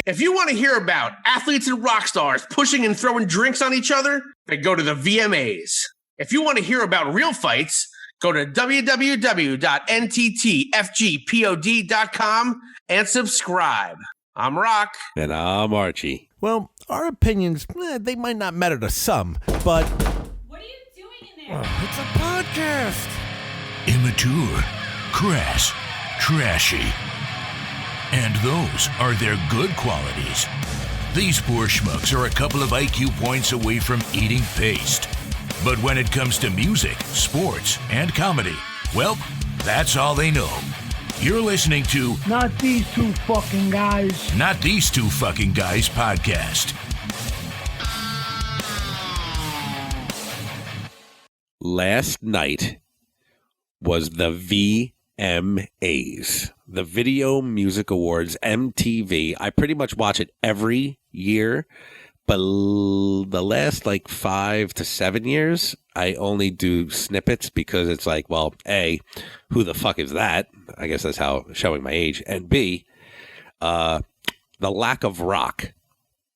If you want to hear about athletes and rock stars pushing and throwing drinks on each other, then go to the VMAs. If you want to hear about real fights, go to www.NTTFGPOD.com and subscribe. I'm Rock. And I'm Archie. Well, our opinions, they might not matter to some, but... What are you doing in there? It's a podcast. Immature, crass, trashy. And those are their good qualities. These poor schmucks are a couple of IQ points away from eating paste. But when it comes to music, sports, and comedy, well, that's all they know. You're listening to Not These Two Fucking Guys. Not These Two Fucking Guys podcast. Last night was the VMAs, the Video Music Awards, MTV. I pretty much watch it every year, but the last 5 to 7 years, I only do snippets because it's like, well, A, who the fuck is that? I guess that's how showing my age. And B, the lack of rock.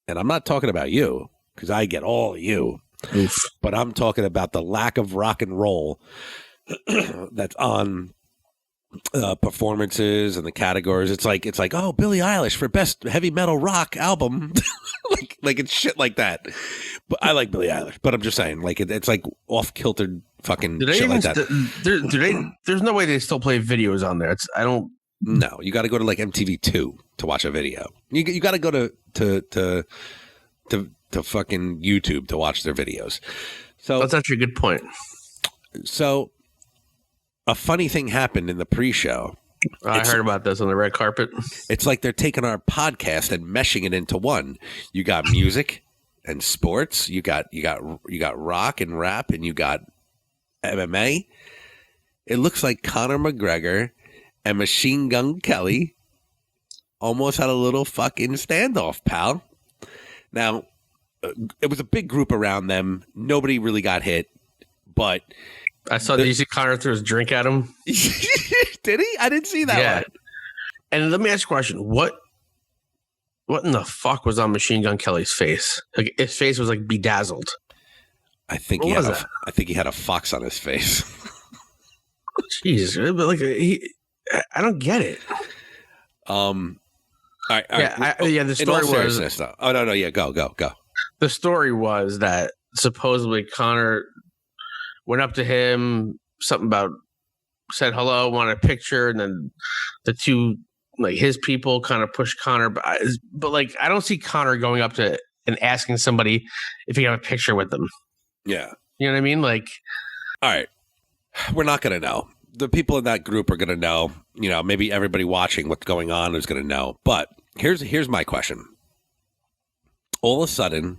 And I'm not talking about you because I get all of you. Oof. But I'm talking about the lack of rock and roll that's on performances and the categories. It's like, oh, Billie Eilish for best heavy metal rock album. like it's shit like that. But I like Billie Eilish, but I'm just saying, it's like off kiltered fucking shit like that. There's no way they still play videos on there. No, you got to go to MTV2 to watch a video. You got to go to fucking YouTube to watch their videos. So that's actually a good point. So a funny thing happened in the pre-show. I heard about this on the red carpet. It's like they're taking our podcast and meshing it into one. You got music and sports. You got rock and rap, and you got MMA. It looks like Conor McGregor and Machine Gun Kelly almost had a little fucking standoff, pal. Now, it was a big group around them. Nobody really got hit, but did you see Conor threw his drink at him? Did he? I didn't see that one. And let me ask you a question. What in the fuck was on Machine Gun Kelly's face? His face was bedazzled. I think he had a fox on his face. Jeez, but I don't get it. All right. The story was. Oh no, yeah, go. The story was that supposedly Conor went up to him, something about said hello, wanted a picture, and then the two his people kind of pushed Conor, but I don't see Conor going up to and asking somebody if he have a picture with them. Yeah, you know what I mean. All right, we're not gonna know. The people in that group are gonna know. Maybe everybody watching what's going on is gonna know. But here's my question. All of a sudden,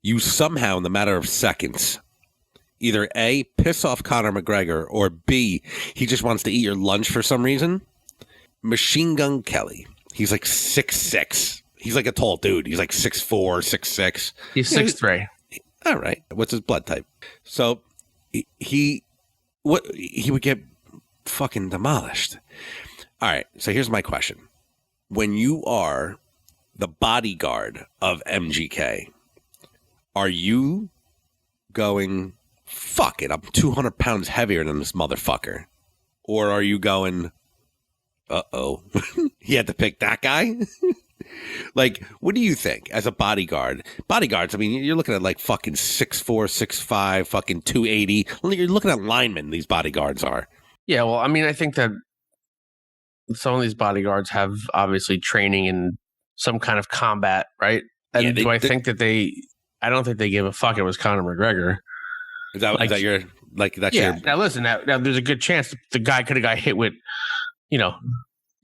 you somehow, in the matter of seconds, either A, piss off Conor McGregor, or B, he just wants to eat your lunch for some reason. Machine Gun Kelly. He's 6'6". He's a tall dude. He's 6'4", 6'6". He's 6'3". All right. What's his blood type? So he would get fucking demolished. All right. So here's my question. When you are the bodyguard of MGK, are you going, fuck it, I'm 200 pounds heavier than this motherfucker? Or are you going, uh-oh, he had to pick that guy? What do you think as a bodyguard? Bodyguards, I mean, you're looking at fucking 6'4", 6'5", fucking 280. You're looking at linemen, these bodyguards are. Yeah, well, I mean, I think that some of these bodyguards have obviously training in some kind of combat, right? And I don't think they give a fuck it was Conor McGregor. Is that your that's your? Now listen, now there's a good chance the guy could have got hit with,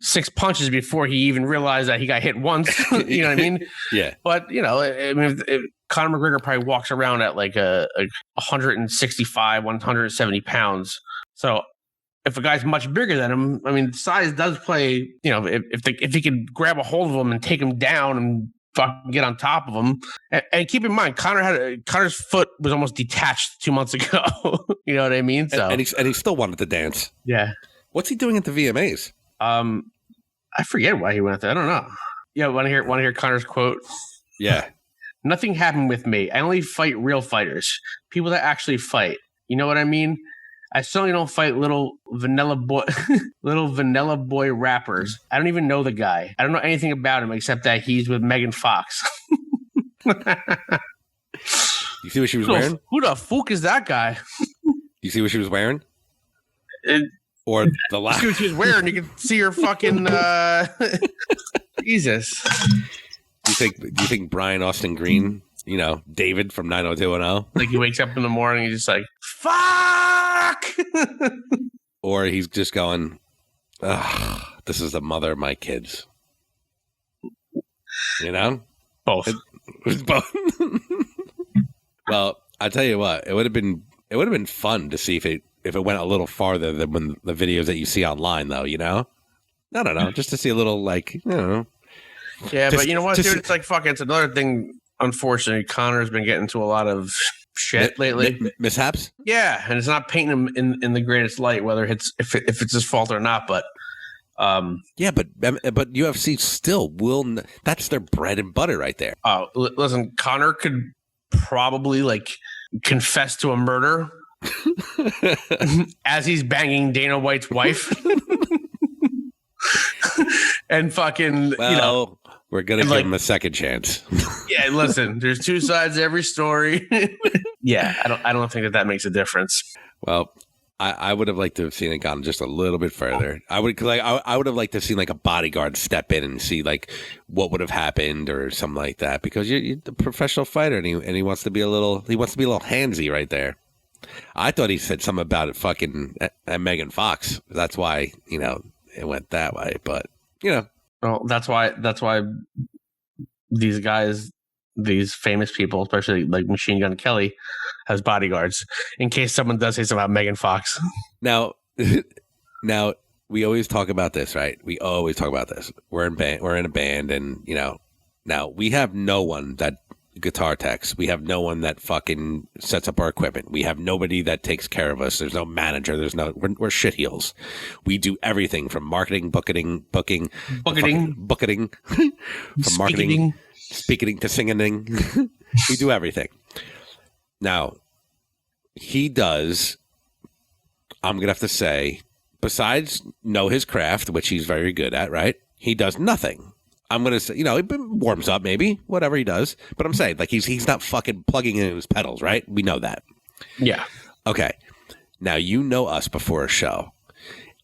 6 punches before he even realized that he got hit once. You know what I mean? Yeah. But I mean, if Conor McGregor probably walks around at a 165, 170 pounds. So if a guy's much bigger than him, I mean, size does play. If he can grab a hold of him and take him down and fucking get on top of him. And keep in mind, Conor's foot was almost detached 2 months ago. You know what I mean? So and he still wanted to dance. Yeah. What's he doing at the VMAs? I forget why he went there. I don't know. Yeah, want to hear Conor's quote? Yeah. Nothing happened with me. I only fight real fighters, people that actually fight. You know what I mean? I certainly don't fight little vanilla boy rappers. I don't even know the guy. I don't know anything about him except that he's with Megan Fox. You see what she was wearing? Who the fuck is that guy? You see what she was wearing? Or the last? See what she was wearing? You can see her fucking. Jesus. Do you think Brian Austin Green? You know, David from 90210? Like he wakes up in the morning, he's just like, fuck! Or he's just going, ugh, this is the mother of my kids. You know? Both. It was both. Well, I tell you what, it would have been fun to see if it went a little farther than when the videos that you see online, though, you know? I don't know, just to see a little, like, I don't know. Yeah, but you know what, dude? It's like, fuck, it's another thing. Unfortunately, Conor's been getting into a lot of shit lately. Mishaps? Yeah, and it's not painting him in the greatest light, whether it's if it's his fault or not. But yeah, but UFC still will. That's their bread and butter right there. Listen, Conor could probably like confess to a murder as he's banging Dana White's wife, and fucking We're going to give him a second chance. Yeah, listen, there's two sides to every story. Yeah, I don't think that makes a difference. Well, I would have liked to have seen it gone just a little bit further. I would have liked to have seen like a bodyguard step in and see like what would have happened or something like that, because you're a professional fighter and he wants to be a little handsy right there. I thought he said something about it fucking at Megan Fox. That's why, it went that way, but Well, that's why these guys, these famous people, especially like Machine Gun Kelly, has bodyguards in case someone does say something about Megan Fox. Now we always talk about this, right? We always talk about this. We're in a band, and now we have no one that guitar techs. We have no one that fucking sets up our equipment. We have nobody that takes care of us. There's no manager. We're shitheels. We do everything from marketing, booking, from marketing, speaking to singing. We do everything. Now, he does, I'm going to have to say, besides know his craft, which he's very good at, right? He does nothing. I'm going to say, he warms up maybe, whatever he does. But I'm saying, like, he's not fucking plugging in his pedals, right? We know that. Yeah. Okay. Now, us before a show.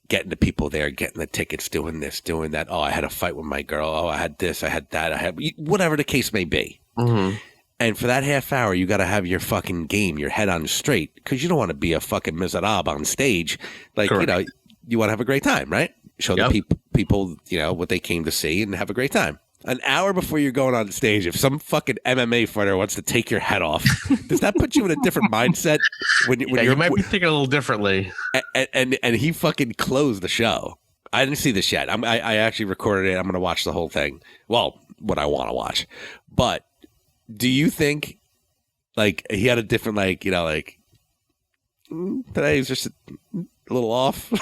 Getting the people there, getting the tickets, doing this, doing that. Oh, I had a fight with my girl. Oh, I had this, I had that. I had whatever the case may be. Mm-hmm. And for that half hour, you got to have your fucking game, your head on straight, because you don't want to be a fucking miserable on stage. Like, Correct. You want to have a great time, right? Show the people, what they came to see and have a great time. An hour before you're going on stage, if some fucking MMA fighter wants to take your head off, does that put you in a different mindset? When you might be thinking a little differently. And he fucking closed the show. I didn't see this yet. I actually recorded it. I'm going to watch the whole thing. Well, what I want to watch. But do you think, like, he had a different, today is just a little off?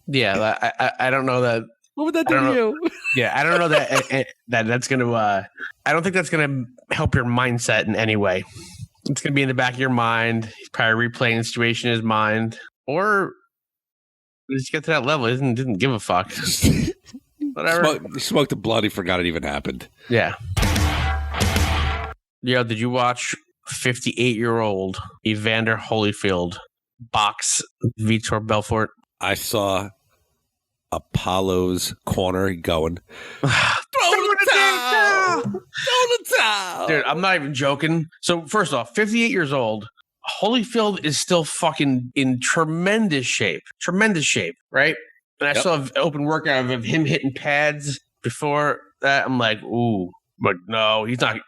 Yeah, I don't know that. What would that do to you? Yeah, I don't know that that's going to. I don't think that's going to help your mindset in any way. It's going to be in the back of your mind. He's probably replaying the situation in his mind, or just get to that level. He didn't give a fuck. Whatever. He smoked a blunt. He forgot it even happened. Yeah. Yo, did you watch 58-year-old Evander Holyfield box Vitor Belfort? I saw Apollo's corner going, throw the towel! Throw the towel! Dude, I'm not even joking. So, first off, 58 years old, Holyfield is still fucking in tremendous shape. Tremendous shape, right? And I saw an open workout of him hitting pads before that. I'm like, ooh. But no, he's not.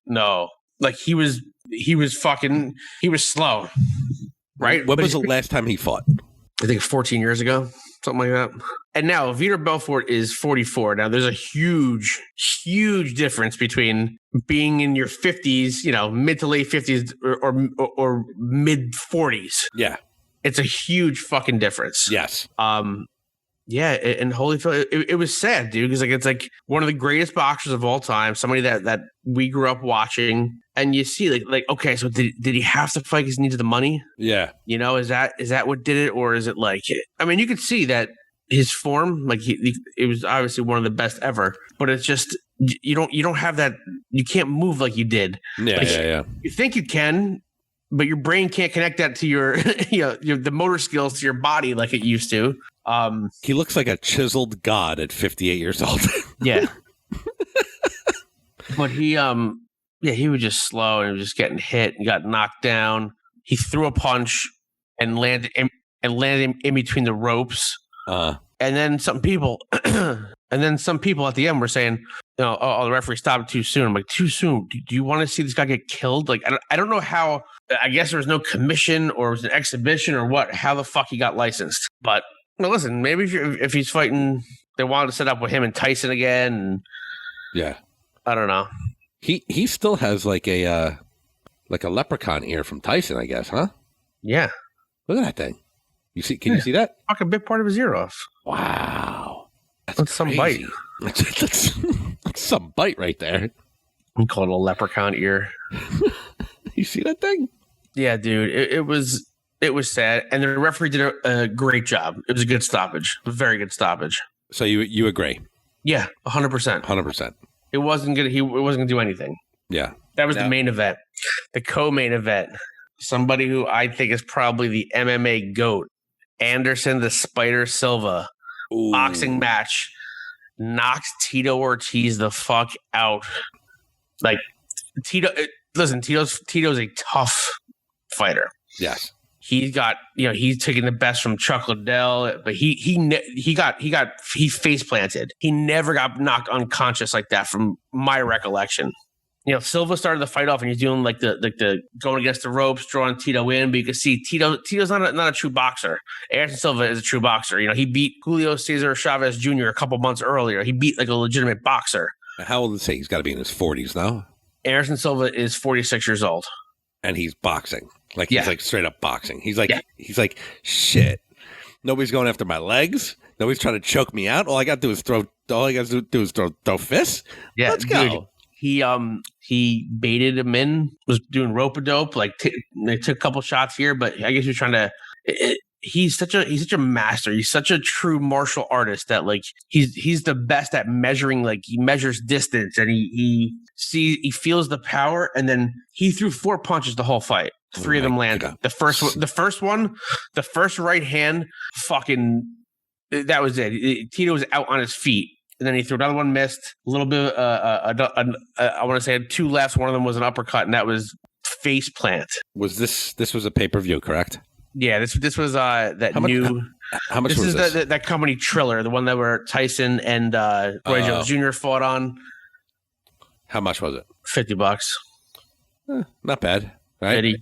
No. Like, he was slow, right? When was the last time he fought? I think 14 years ago, something like that. And now Vitor Belfort is 44. Now there's a huge, huge difference between being in your 50s, mid to late 50s or mid 40s. Yeah. It's a huge fucking difference. Yes. Yeah, and Holyfield, it was sad, dude, because it's like one of the greatest boxers of all time, somebody that we grew up watching, and you see like okay, so did he have to fight because he needed the money? Yeah. Is that what did it, or is it like? I mean, you could see that his form, like it was obviously one of the best ever, but it's just you don't have that, you can't move like you did. Yeah. You think you can, but your brain can't connect that to your the motor skills to your body like it used to. He looks like a chiseled god at 58 years old. Yeah. But he was just slow and he was just getting hit and got knocked down. He threw a punch and landed him in between the ropes. And then some people at the end were saying, the referee stopped too soon. I'm like, too soon? Do you want to see this guy get killed? Like, I don't know how. I guess there was no commission or it was an exhibition or what. How the fuck he got licensed? But listen, maybe if he's fighting, they wanted to set up with him and Tyson again. And yeah, I don't know. He still has like a leprechaun ear from Tyson, I guess, huh? Yeah. Look at that thing. You see? Can you see that? Fuck a big part of his ear off. Wow, that's some bite. That's some bite right there. We call it a leprechaun ear. You see that thing? Yeah, dude. It was sad, and the referee did a great job. It was a good stoppage, a very good stoppage. So you agree? Yeah, 100%. 100%. It wasn't gonna do anything. Yeah, that was the main event. The co-main event. Somebody who I think is probably the MMA GOAT, Anderson the Spider Silva. Ooh. Boxing match, knocks Tito Ortiz the fuck out. Like Tito's a tough fighter. Yes. He's got, he's taking the best from Chuck Liddell, but he face planted. He never got knocked unconscious like that from my recollection. Silva started the fight off and he's doing like the going against the ropes, drawing Tito in, but you can see Tito's not a true boxer. Anderson Silva is a true boxer. He beat Julio Cesar Chavez Jr. a couple months earlier. He beat like a legitimate boxer. How old is he? He's got to be in his 40s now. Anderson Silva is 46 years old. And he's boxing. Like he's like straight up boxing. He's like, shit. Nobody's going after my legs. Nobody's trying to choke me out. All I got to do is throw fists. Yeah, let's go. Dude, he baited him in, was doing rope-a-dope. Like they took a couple shots here, but I guess he was trying to. He's such a master. He's such a true martial artist that like he's the best at measuring. Like he measures distance and he feels the power, and then he threw 4 punches the whole fight. 3 of them landed. God. The first right hand, fucking, that was it. Tito was out on his feet. And then he threw another one, missed. A little bit, I want to say 2 lefts. One of them was an uppercut, and that was face plant. Was this was a pay-per-view, correct? Yeah, this was that new. How much was this? That company Triller, the one that where Tyson and Roy Jones Jr. fought on. How much was it? $50. Not bad, right?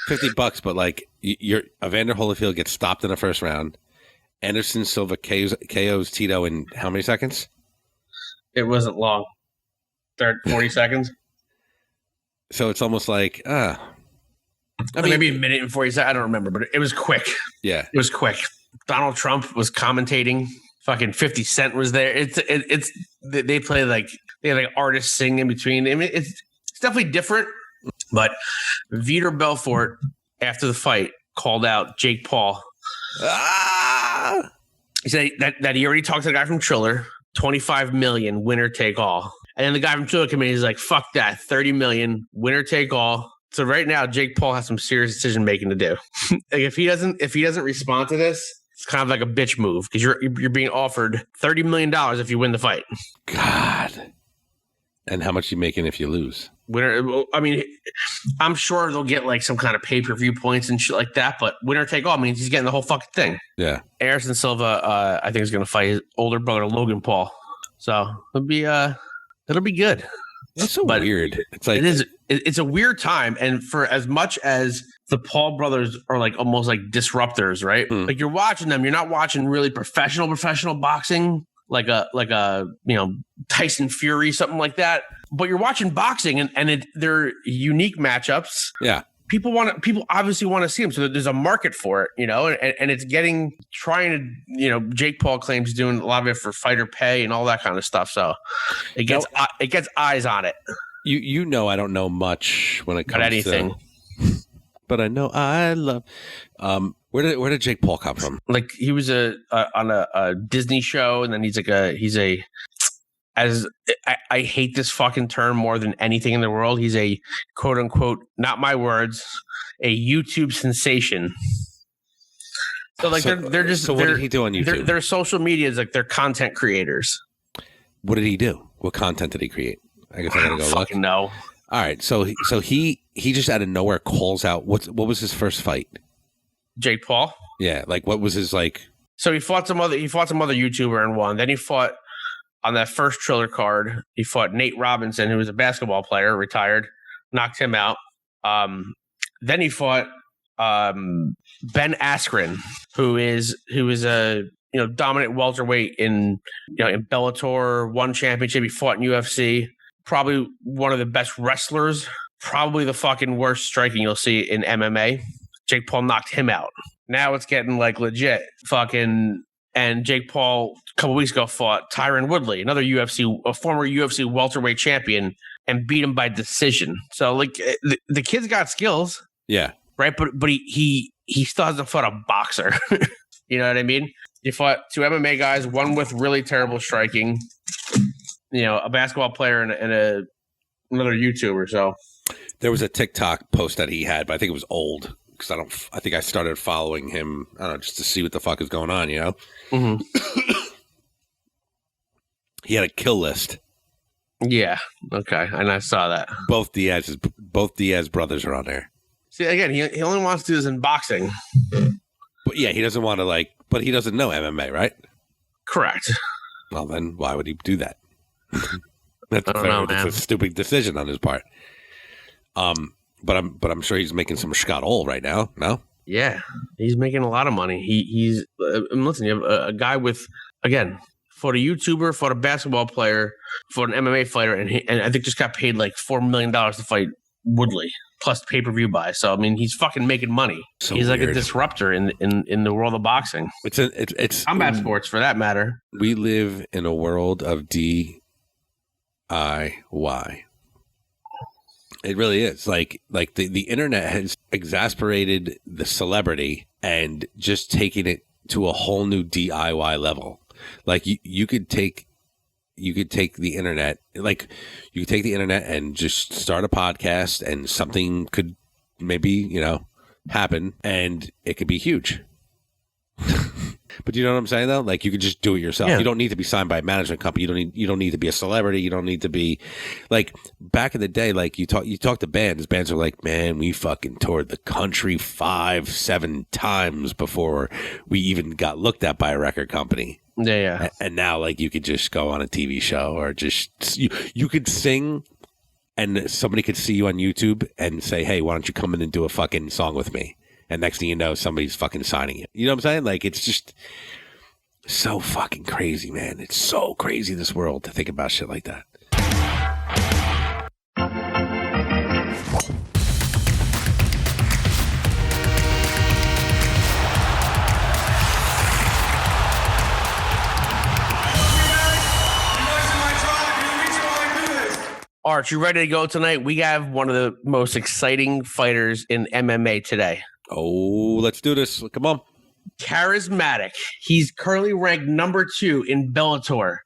$50, but like Evander Holyfield gets stopped in the first round. Anderson Silva KOs Tito in how many seconds? It wasn't long. 40 seconds. So it's almost like, maybe a minute and 40 seconds. I don't remember, but it was quick. Yeah. It was quick. Donald Trump was commentating. Fucking 50 Cent was there. They play like, they have like artists sing in between. I mean, it's definitely different, but Vitor Belfort, after the fight, called out Jake Paul. He said that he already talked to the guy from Triller, 25 million, winner take all. And then the guy from Triller came in, he's like, fuck that, 30 million, winner take all. So right now, Jake Paul has some serious decision making to do. Like if he doesn't respond to this, it's kind of like a bitch move because you're being offered $30 million if you win the fight. God. And how much you making if you lose? Winner. I mean, I'm sure they'll get like some kind of pay-per-view points and shit like that, but winner take all means he's getting the whole fucking thing. Yeah. Anderson Silva, I think is going to fight his older brother Logan Paul. So it'll be good. It's so weird. It's like it's a weird time, and for as much as the Paul brothers are like almost like disruptors, right? Like you're watching them, you're not watching really professional boxing. Like a Tyson Fury, something like that. But you're watching boxing and they're unique matchups. Yeah. people obviously want to see him. So there's a market for it, and it's trying to, Jake Paul claims he's doing a lot of it for fighter pay and all that kind of stuff. So it gets eyes on it. I don't know much when it comes to anything. But I know I love. Where did Jake Paul come from? Like he was on a Disney show, and then I hate this fucking term more than anything in the world. He's a quote unquote, not my words, a YouTube sensation. So like they're just. So what did he do on YouTube? Their social media is like they're content creators. What did he do? What content did he create? I guess I gotta go look. No. All right, so he just out of nowhere calls out. What was his first fight? Jake Paul. Yeah, like what was his like? So he fought some other YouTuber and won. Then he fought on that first Triller card. He fought Nate Robinson, who was a basketball player, retired, knocked him out. Then he fought Ben Askren, who is a dominant welterweight in Bellator, won championship. He fought in UFC. Probably one of the best wrestlers, probably the fucking worst striking you'll see in MMA. Jake Paul knocked him out. Now it's getting like legit and Jake Paul a couple weeks ago fought Tyron Woodley, a former UFC welterweight champion, and beat him by decision. So like the kid's got skills. Yeah. Right. But he still hasn't fought a boxer. You know what I mean? He fought two MMA guys, one with really terrible striking, a basketball player and another YouTuber. So there was a TikTok post that he had, but I think it was old because I think I started following him. I don't know, just to see what the fuck is going on. Mm-hmm. He had a kill list. Yeah. Okay. And I saw that. Both Diaz brothers are on there. See, again, he only wants to do this in boxing. But yeah, he doesn't want to but he doesn't know MMA, right? Correct. Well, then why would he do that? That's man. a stupid decision on his part. But I'm sure he's making some Scott Ohl right now. No? Yeah, he's making a lot of money. He's listen. You have a guy with, again, for a YouTuber, for a basketball player, for an MMA fighter, and I think just got paid like $4 million to fight Woodley plus pay-per-view buy. So I mean, he's fucking making money. So he's weird. like a disruptor in the world of boxing. It's combat sports for that matter. We live in a world of DIY. It really is. Like the internet has exasperated the celebrity and just taken it to a whole new DIY level. Like you could take the internet, and just start a podcast and something could maybe, happen and it could be huge. But you know what I'm saying though? Like you could just do it yourself. Yeah. You don't need to be signed by a management company. You don't need to be a celebrity. You don't need to be like back in the day. Like you talk to bands. Bands are like, man, we fucking toured the country 5-7 times before we even got looked at by a record company. Yeah. And now like you could just go on a TV show or just you could sing and somebody could see you on YouTube and say, hey, why don't you come in and do a fucking song with me? And next thing you know, somebody's fucking signing it. You know what I'm saying? Like, it's just so fucking crazy, man. It's so crazy, this world, to think about shit like that. Arch, you ready to go tonight? We have one of the most exciting fighters in MMA today. Oh, let's do this. Come on. Charismatic. He's currently ranked number 2 in Bellator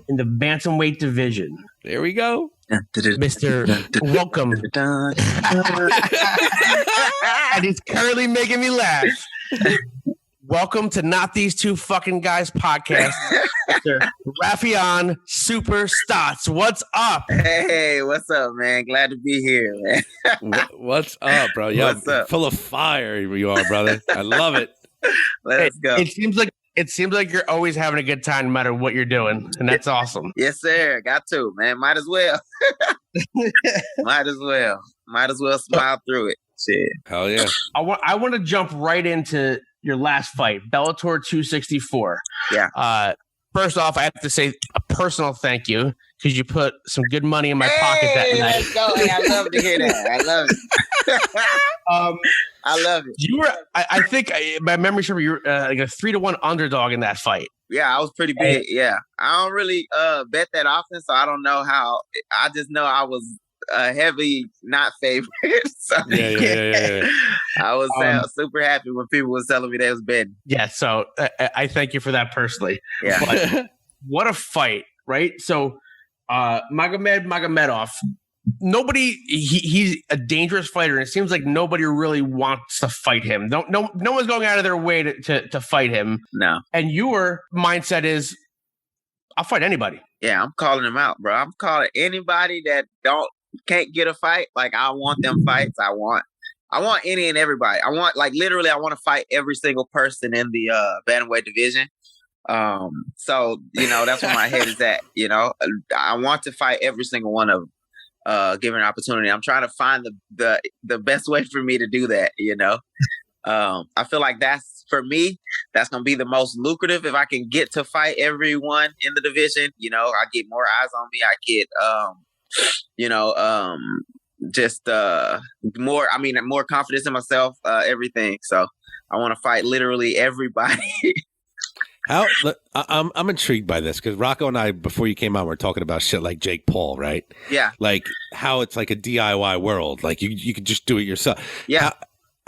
in the Bantamweight division. There we go. Mr. Welcome. And he's currently making me laugh. Welcome to Not These Two Fucking Guys podcast. Mr. Raufeon Super Stots. What's up? Hey, what's up, man? Glad to be here, man. What's up, bro? Yeah, what's up? Full of fire you are, brother. I love it. Let's go. It seems like you're always having a good time no matter what you're doing, and that's awesome. Yes, sir. Got to, man. Might as well. Might as well smile through it. Shit. Hell yeah. I want to jump right into your last fight, Bellator 264. Yeah. First off, I have to say a personal thank you because you put some good money in my pocket that night. Let's go. Hey, I love to hear that. I love I love it. You were, I think, my memory serves, you were like a 3-1 underdog in that fight. Yeah, I was pretty big. Yeah, I don't really bet that often, so I don't know how. I just know I was a heavy not favorite. So Yeah. I was super happy when people was telling me they was betting. Yeah, so I thank you for that personally. Yeah, but what a fight, right? So Magomedov, nobody, he's a dangerous fighter, and it seems like nobody really wants to fight him. No one's going out of their way to fight him. No. And your mindset is, I'll fight anybody. Yeah, I'm calling him out, bro. I'm calling anybody that can't get a fight. Like, I want them fights. I want any and everybody. I want, like, literally, I want to fight every single person in the Bantamweight division. So, that's where my head is at. I want to fight every single one of them, given an opportunity. I'm trying to find the best way for me to do that. I feel like for me, that's going to be the most lucrative. If I can get to fight everyone in the division, I get more eyes on me. I get, more confidence in myself, everything. So I want to fight literally everybody. I'm intrigued by this because Rocco and I, before you came on, were talking about shit like Jake Paul, right? Yeah. Like how it's like a DIY world. Like you could just do it yourself. Yeah.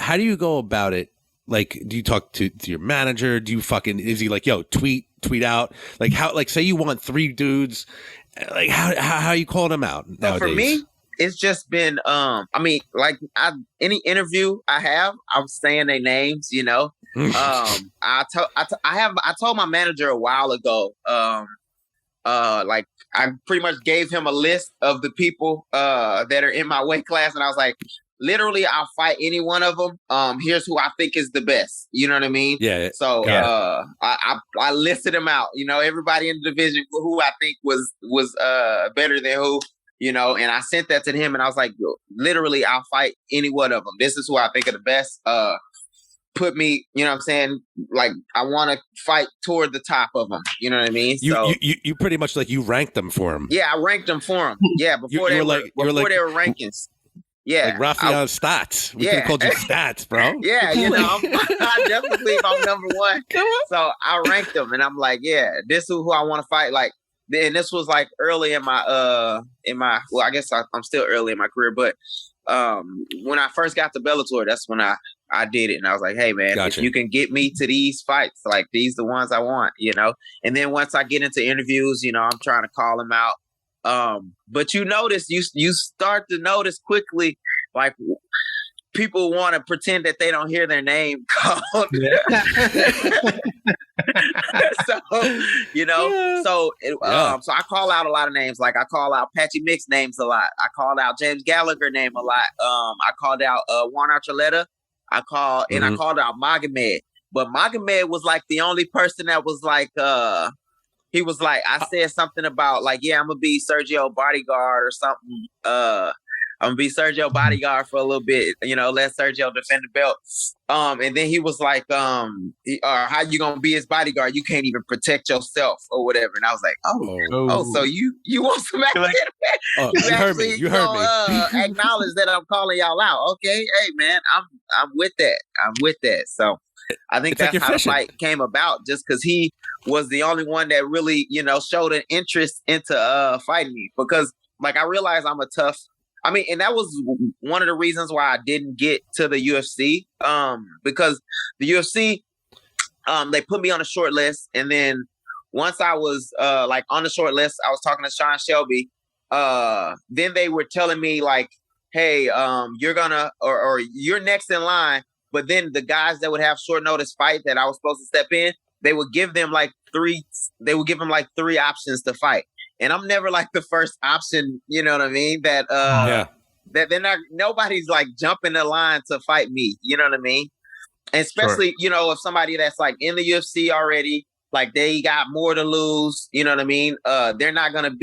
How do you go about it? Like, do you talk to your manager? Do you is he like, yo, tweet out? Like how, like say you want 3 dudes, like how you calling them out nowadays? For me, it's just been, any interview I have, I'm saying their names, I told my manager a while ago, like I pretty much gave him a list of the people that are in my weight class, and I was like, literally, I'll fight any one of them. Here's who I think is the best. You know what I mean? Yeah. So I listed them out. Everybody in the division who I think was better than who. And I sent that to him, and I was like, literally, I'll fight any one of them. This is who I think are the best. Put me, you know what I'm saying? Like, I want to fight toward the top of them. You know what I mean? You pretty much like you ranked them for him. Yeah, I ranked them for him. Yeah, before they were rankings. Yeah, like Raufeon Stots. We could have called you Stots, bro. Yeah, I definitely believe I'm number one. So I ranked them, and I'm like, yeah, this is who I want to fight. Like, and this was like early in my well, I guess I'm still early in my career, but when I first got to Bellator, that's when I did it, and I was like, hey man, gotcha. If you can get me to these fights, like these the ones I want, And then once I get into interviews, I'm trying to call them out. But you start to notice quickly, like people want to pretend that they don't hear their name called. So I call out a lot of names. Like I call out Patchy Mix names a lot. I called out James Gallagher name a lot. I called out Juan Archuleta. I called out Magomed. But Magomed was like the only person that was like, he was like, I said something about like, yeah, I'm gonna be Sergio bodyguard or something. I'm gonna be Sergio bodyguard for a little bit, let Sergio defend the belt. And then he was like, how you gonna be his bodyguard? You can't even protect yourself or whatever. And I was like, so you want some action? You heard me. Acknowledge that I'm calling y'all out. Okay, hey man, I'm with that. So I think that's how the fight came about, just because he was the only one that really, showed an interest into fighting me. Because like I realized I'm a tough. And that was one of the reasons why I didn't get to the UFC. Because the UFC, they put me on a short list, and then once I was on the short list, I was talking to Sean Shelby. Then they were telling me like, hey, you're gonna or you're next in line. But then the guys that would have short notice fight that I was supposed to step in, they would give them like 3 options to fight. And I'm never like the first option, you know what I mean? That that they're not, nobody's like jumping the line to fight me, you know what I mean? And especially, if somebody that's like in the UFC already, like they got more to lose, you know what I mean? They're not gonna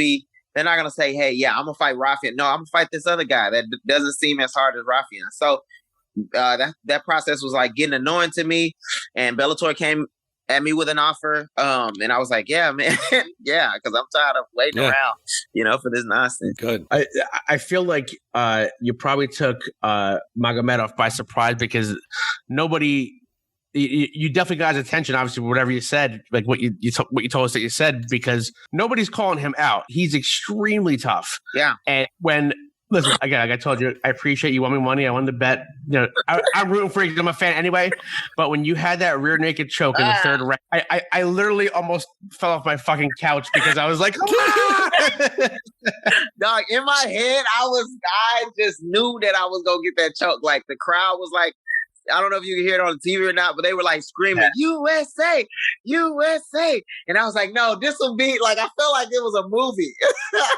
say, hey, yeah, I'm gonna fight Raufeon. No, I'm gonna fight this other guy that doesn't seem as hard as Raufeon. So that process was like getting annoying to me, and Bellator came at me with an offer. And I was like, yeah, man, yeah, because I'm tired of waiting around, for this nonsense. Good. I feel like you probably took Magomedov by surprise because nobody. You definitely got his attention, obviously, whatever you said, like what you told us that you said, because nobody's calling him out. He's extremely tough. And listen, again, like I told you, I appreciate you won me money. I won the bet. I'm rooting for you because I'm a fan anyway. But when you had that rear naked choke in the third round, I literally almost fell off my fucking couch because I was like, dog, in my head, I just knew that I was gonna get that choke. Like the crowd was like, I don't know if you can hear it on the TV or not, but they were like screaming, USA, USA. And I was like, no, this will be like, I felt like it was a movie.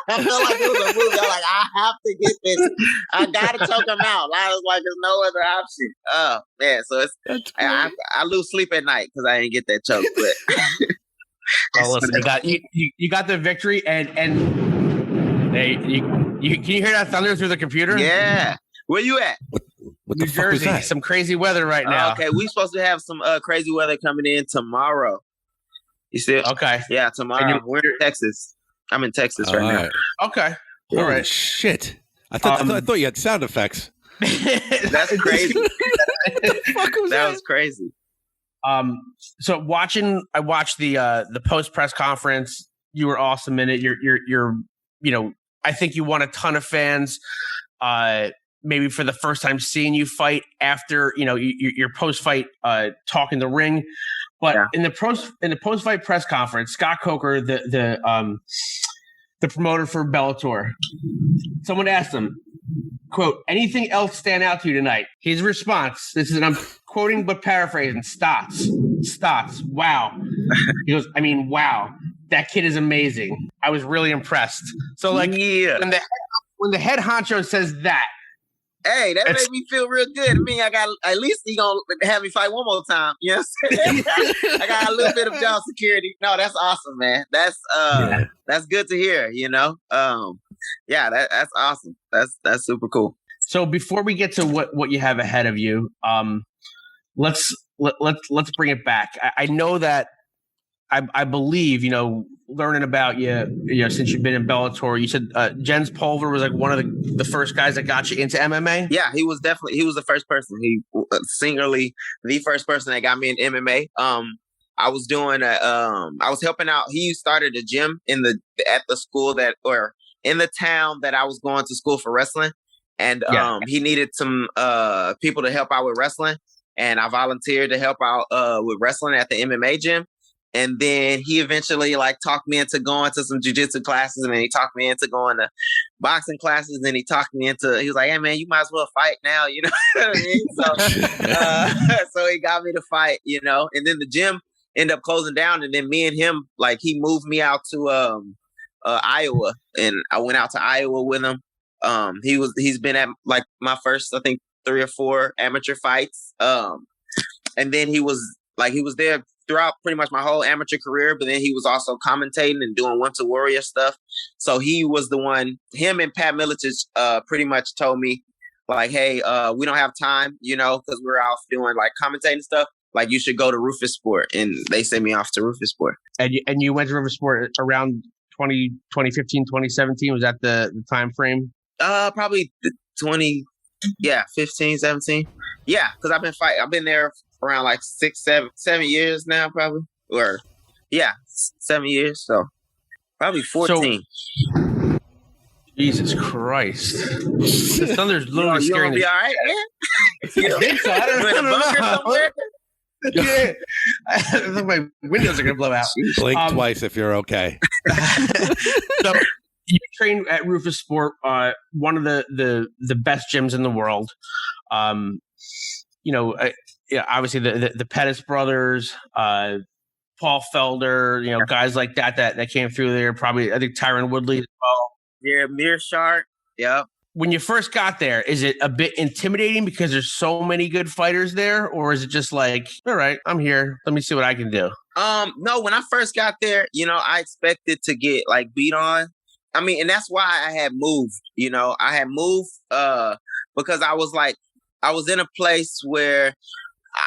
I felt like it was a movie. I was like, I have to get this. I got to choke him out. I was like, there's no other option. Oh, man. So I lose sleep at night because I didn't get that choke. But listen, you got the victory. And hey, can you hear that thunder through the computer? Yeah. Where you at? What New the fuck Jersey, was that? some crazy weather right now. Okay, we supposed to have some crazy weather coming in tomorrow. You see? Okay. Yeah, tomorrow. We're in Texas. I'm in Texas right now. Okay. All right. right. Shit. I thought you had sound effects. That's crazy. That was crazy. So I watched the post press conference. You were awesome in it. You're I think you won a ton of fans. Maybe for the first time seeing you fight after, your post-fight talk in the ring. But in the post-fight press conference, Scott Coker, the promoter for Bellator, someone asked him, quote, anything else stand out to you tonight? His response, I'm quoting but paraphrasing, Stots, wow. He goes, wow, that kid is amazing. I was really impressed. So when the head honcho says that, hey, that made me feel real good. I mean, at least he gonna have me fight one more time. You know what I'm saying? I got a little bit of job security. No, that's awesome, man. That's good to hear, that's awesome. That's super cool. So before we get to what you have ahead of you, let's bring it back. I know that I believe, learning about you, since you've been in Bellator, you said Jens Pulver was like one of the first guys that got you into MMA. Yeah, he was the first person. He singularly the first person that got me in MMA. I was doing I was helping out. He started a gym at the school in the town that I was going to school for wrestling, and he needed some people to help out with wrestling, and I volunteered to help out with wrestling at the MMA gym. And then he eventually talked me into going to some jiu-jitsu classes, and then he talked me into going to boxing classes. And then he was like, hey man, you might as well fight now. You know what I mean? So, so he got me to fight, and then the gym ended up closing down. And then me and him, he moved me out to Iowa, and I went out to Iowa with him. He's been at my first, I think 3 or 4 amateur fights. And then he was there throughout pretty much my whole amateur career, but then he was also commentating and doing Winter Warrior stuff. So he was the one, him and Pat Miletich pretty much told me, hey, we don't have time, because we're out doing commentating stuff. You should go to Rufus Sport. And they sent me off to Rufus Sport. And you went to Rufus Sport around 2015, 2017? Was that the time frame? Probably 15, 17. Yeah, because I've been fighting. I've been there around 7 years now, probably. 7 years. So probably 14. So, Jesus Christ. The Thunder's literally you scaring me. You gonna be all right, man? I think so. I don't know. Yeah. I think my windows are going to blow out. Blink twice if you're okay. So you train at Rufus Sport, one of the best gyms in the world. Obviously the Pettis brothers, Paul Felder, guys like that came through there. Probably, I think Tyron Woodley as well. Yeah, Mearshart. Yeah. When you first got there, is it a bit intimidating because there's so many good fighters there, or is it just all right, I'm here, let me see what I can do? No, when I first got there, I expected to get beat on. I mean, and that's why I had moved. I had moved because I was in a place where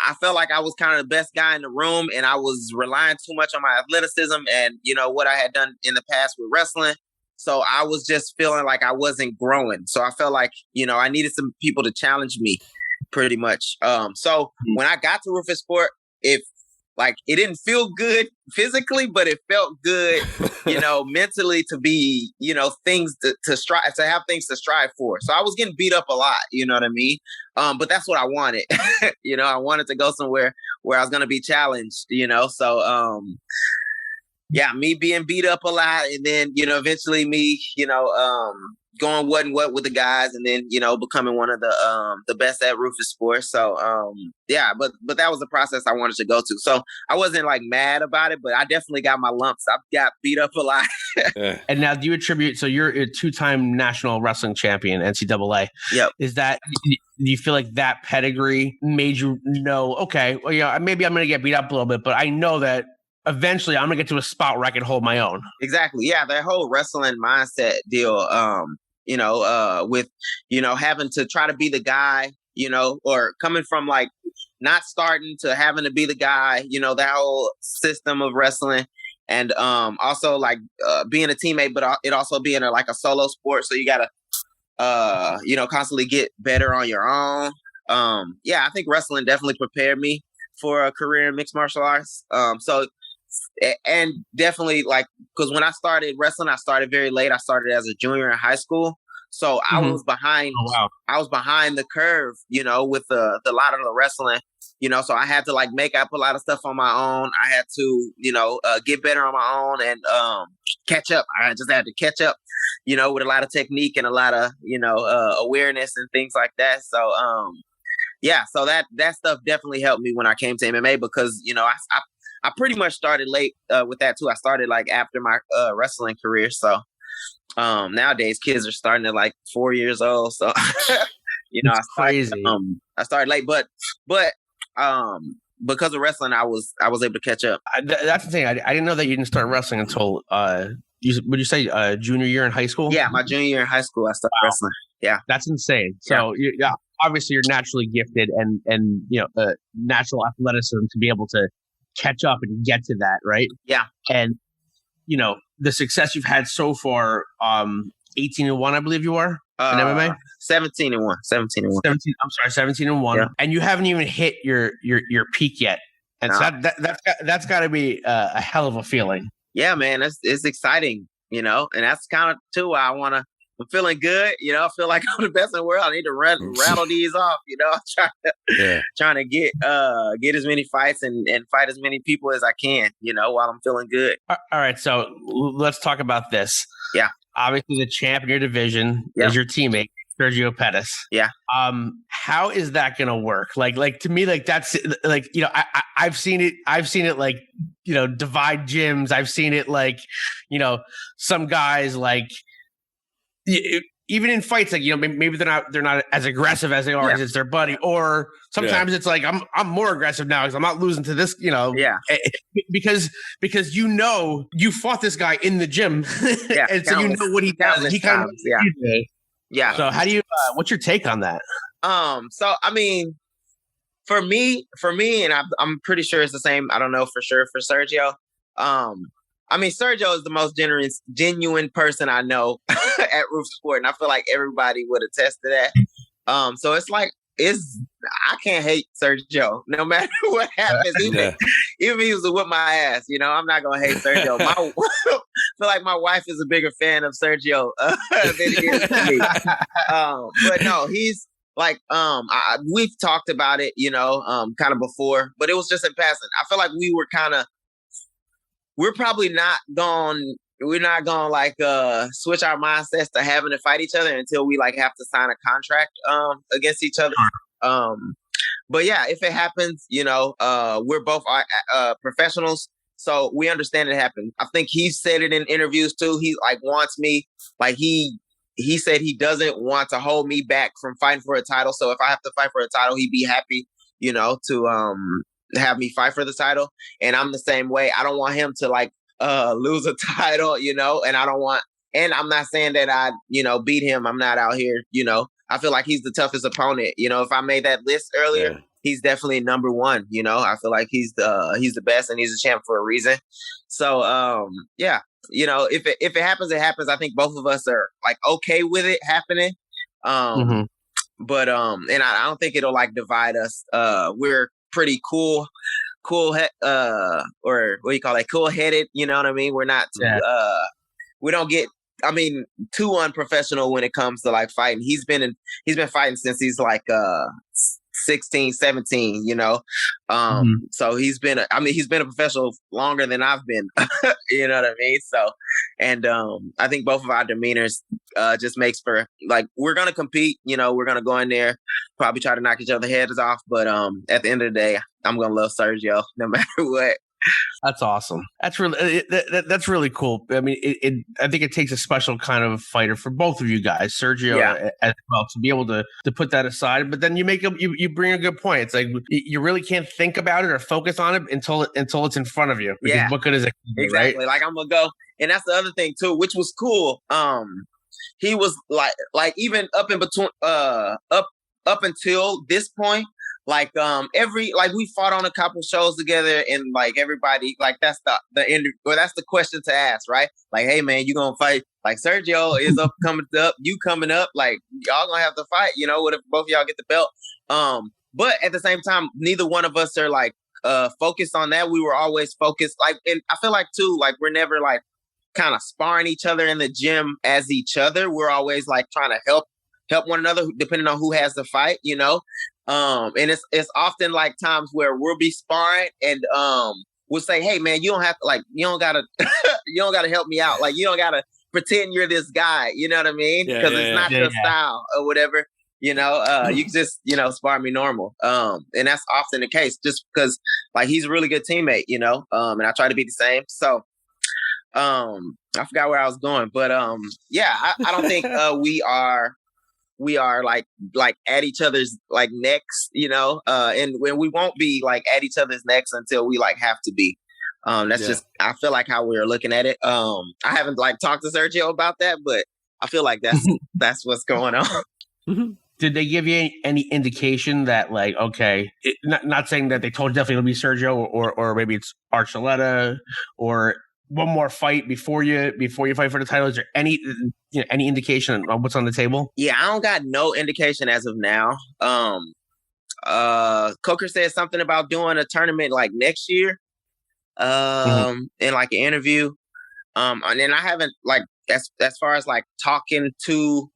I felt like I was kind of the best guy in the room, and I was relying too much on my athleticism and, what I had done in the past with wrestling. So I was just feeling like I wasn't growing. So I felt like, I needed some people to challenge me pretty much. So when I got to Roufusport, it didn't feel good physically, but it felt good, mentally to be, things to strive, to have things to strive for. So I was getting beat up a lot, you know what I mean? But that's what I wanted. I wanted to go somewhere where I was going to be challenged, so, me being beat up a lot, and then, eventually me, going what and what with the guys, and then, becoming one of the best at Roufusport. So, but that was the process I wanted to go to. So I wasn't like mad about it, but I definitely got my lumps. I got beat up a lot. And now do you attribute, so you're a 2-time national wrestling champion, NCAA. Yep. Is that, do you feel like that pedigree made you know, okay, well, maybe I'm going to get beat up a little bit, but I know that eventually I'm going to get to a spot where I can hold my own? Exactly. Yeah. That whole wrestling mindset deal, with, having to try to be the guy, or coming from like not starting to having to be the guy, that whole system of wrestling. And also like being a teammate, but it also being like a solo sport. So you got to, constantly get better on your own. I think wrestling definitely prepared me for a career in mixed martial arts. And definitely like, because when I started wrestling, I started very late. I started as a junior in high school. So I was behind, I was behind the curve, with the lot of the wrestling, so I had to like make up a lot of stuff on my own. I had to, get better on my own and catch up. I just had to catch up, with a lot of technique and a lot of, awareness and things like that. So, so that stuff definitely helped me when I came to MMA because, I pretty much started late with that too. I started like after my wrestling career. So nowadays kids are starting at like 4 years old. So crazy. I started late, but because of wrestling, I was able to catch up. That's the thing. I didn't know that you didn't start wrestling until would you say junior year in high school? Yeah, my junior year in high school, I started wrestling. Yeah, that's insane. So obviously you're naturally gifted and natural athleticism to be able to catch up and get to that, right? Yeah. And the success you've had so far, 18-1, I believe you are in MMA. 17-1. 17-1, yeah. And you haven't even hit your peak yet. And so that's got to be a hell of a feeling. Yeah, man, it's exciting, and that's kind of too why I'm feeling good, I feel like I'm the best in the world. I need to rattle these off, I'm trying to get as many fights and fight as many people as I can, while I'm feeling good. All right, so let's talk about this. Yeah. Obviously, the champ in your division is your teammate, Sergio Pettis. Yeah. How is that going to work? Like to me, like that's like, I've seen it like, divide gyms. I've seen it like, some guys like, even in fights, like, maybe they're not as aggressive as they are because it's their buddy, or sometimes it's like I'm more aggressive now because I'm not losing to this, because you fought this guy in the gym, and so what he does. He kind of yeah. So how do you? What's your take on that? So I mean, for me, and I'm pretty sure it's the same. I don't know for sure for Sergio. I mean, Sergio is the most genuine person I know at Roufusport, and I feel like everybody would attest to that. So it's like, I can't hate Sergio no matter what happens. Even if he was to whip my ass, I'm not gonna hate Sergio. I feel like my wife is a bigger fan of Sergio than he is me. But no, he's like, we've talked about it, kind of before, but it was just in passing. I feel like we're probably not going to like switch our mindsets to having to fight each other until we like have to sign a contract against each other. But yeah, if it happens, we're both professionals, so we understand it happened. I think he said it in interviews too. He like wants me, like he said he doesn't want to hold me back from fighting for a title. So if I have to fight for a title, he'd be happy, to have me fight for the title. And I'm the same way. I don't want him to like lose a title, and I'm not saying that I, beat him. I'm not out here, I feel like he's the toughest opponent. If I made that list earlier, he's definitely number one. You know, I feel like he's the best, and he's a champ for a reason. So yeah, you know, if it happens, it happens. I think both of us are like okay with it happening. But and I don't think it'll like divide us. We're pretty cool or what do you call it? Cool headed. You know what I mean? We're not too, we don't get, I mean, too unprofessional when it comes to like fighting. He's been fighting since he's like 16, 17, you know. So he's been a professional longer than I've been. You know what I mean? So, and I think both of our demeanors just makes for like, we're gonna compete, you know, we're gonna go in there, probably try to knock each other's heads off, but at the end of the day, I'm gonna love Sergio no matter what. That's awesome. That's really cool. I mean, I think it takes a special kind of fighter for both of you guys, Sergio as well, to be able to put that aside. But then you bring a good point. It's like you really can't think about it or focus on it until it's in front of you. Because what good is it? Exactly. Right? Like I'm gonna go, and that's the other thing too, which was cool. He was like even up in between up until this point. Like we fought on a couple shows together, and like everybody, like that's the end, or that's the question to ask, right? Like, hey man, you gonna fight? Like Sergio is coming up, you coming up, like y'all gonna have to fight, you know? What if both of y'all get the belt? But at the same time, neither one of us are like focused on that. We were always focused, like, and I feel like too, like we're never like kind of sparring each other in the gym as each other. We're always like trying to help one another, depending on who has the fight, you know. And it's often like times where we'll be sparring and we'll say, hey man, you don't gotta help me out. Like you don't gotta pretend you're this guy, you know what I mean? Because it's not your style or whatever, you know. You can just, you know, spar me normal. And that's often the case just because like he's a really good teammate, you know. And I try to be the same. So I forgot where I was going, but yeah, I don't think we are like at each other's like necks, you know, and when we won't be like at each other's necks until we like have to be. That's just, I feel like how we're looking at it. I haven't like talked to Sergio about that, but I feel like that's what's going on. Did they give you any indication that like, okay, not saying that they told you definitely it'll be Sergio or maybe it's Archuleta or one more fight before you fight for the title? Is there any indication on what's on the table? Yeah, I don't got no indication as of now. Coker said something about doing a tournament like next year. In like an interview. And then I haven't like as far as like talking to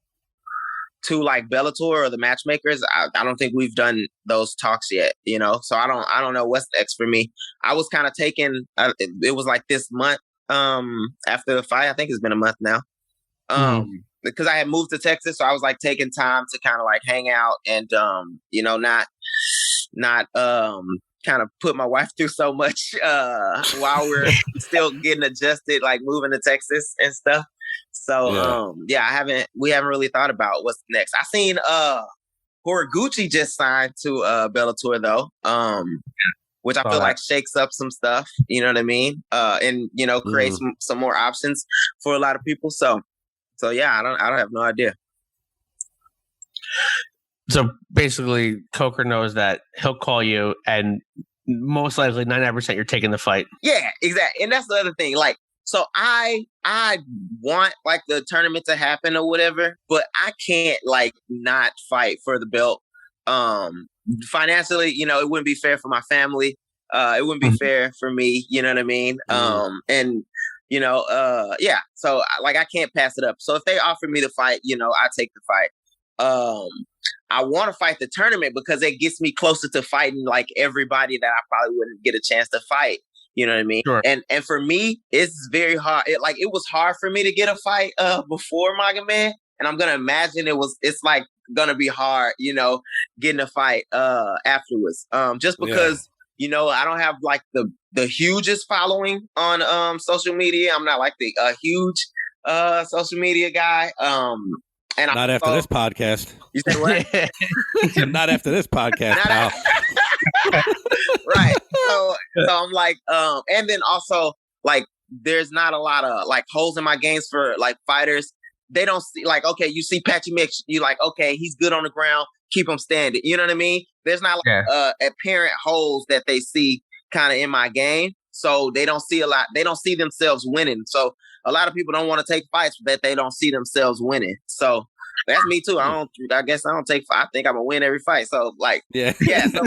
like Bellator or the matchmakers, I don't think we've done those talks yet, you know. So I don't know what's next for me. I was kind of taking it was like this month after the fight. I think it's been a month now. Because I had moved to Texas, so I was like taking time to kind of like hang out and you know, not kind of put my wife through so much while we're still getting adjusted, like moving to Texas and stuff. So we haven't really thought about what's next. I seen Horiguchi just signed to Bellator though, which I feel like shakes up some stuff, you know what I mean? And you know, creates some more options for a lot of people. So yeah, I don't have no idea. So basically, Coker knows that he'll call you, and most likely 99% you're taking the fight. Yeah, exactly. And that's the other thing. Like, so I want like the tournament to happen or whatever, but I can't like not fight for the belt. Financially, you know, it wouldn't be fair for my family. It wouldn't be fair for me. You know what I mean? And you know, yeah. So like, I can't pass it up. So if they offer me the fight, you know, I take the fight. I want to fight the tournament because it gets me closer to fighting like everybody that I probably wouldn't get a chance to fight. You know what I mean? Sure. And for me, it's very hard. It was hard for me to get a fight before Magomed, and I'm gonna imagine it's like gonna be hard, you know, getting a fight afterwards. Just because you know, I don't have like the hugest following on social media. I'm not like the huge social media guy. And not after this podcast. You said what? Not after this podcast, pal. Right. So I'm like, and then also like, there's not a lot of like holes in my games for like fighters. They don't see like, okay, you see Patchy Mix, you like, okay, he's good on the ground, keep them standing. You know what I mean? There's not like apparent holes that they see kind of in my game. So they don't see a lot. They don't see themselves winning. So a lot of people don't want to take fights that they don't see themselves winning. So that's me too. I guess I don't take. I think I'm gonna win every fight. So like, yeah. So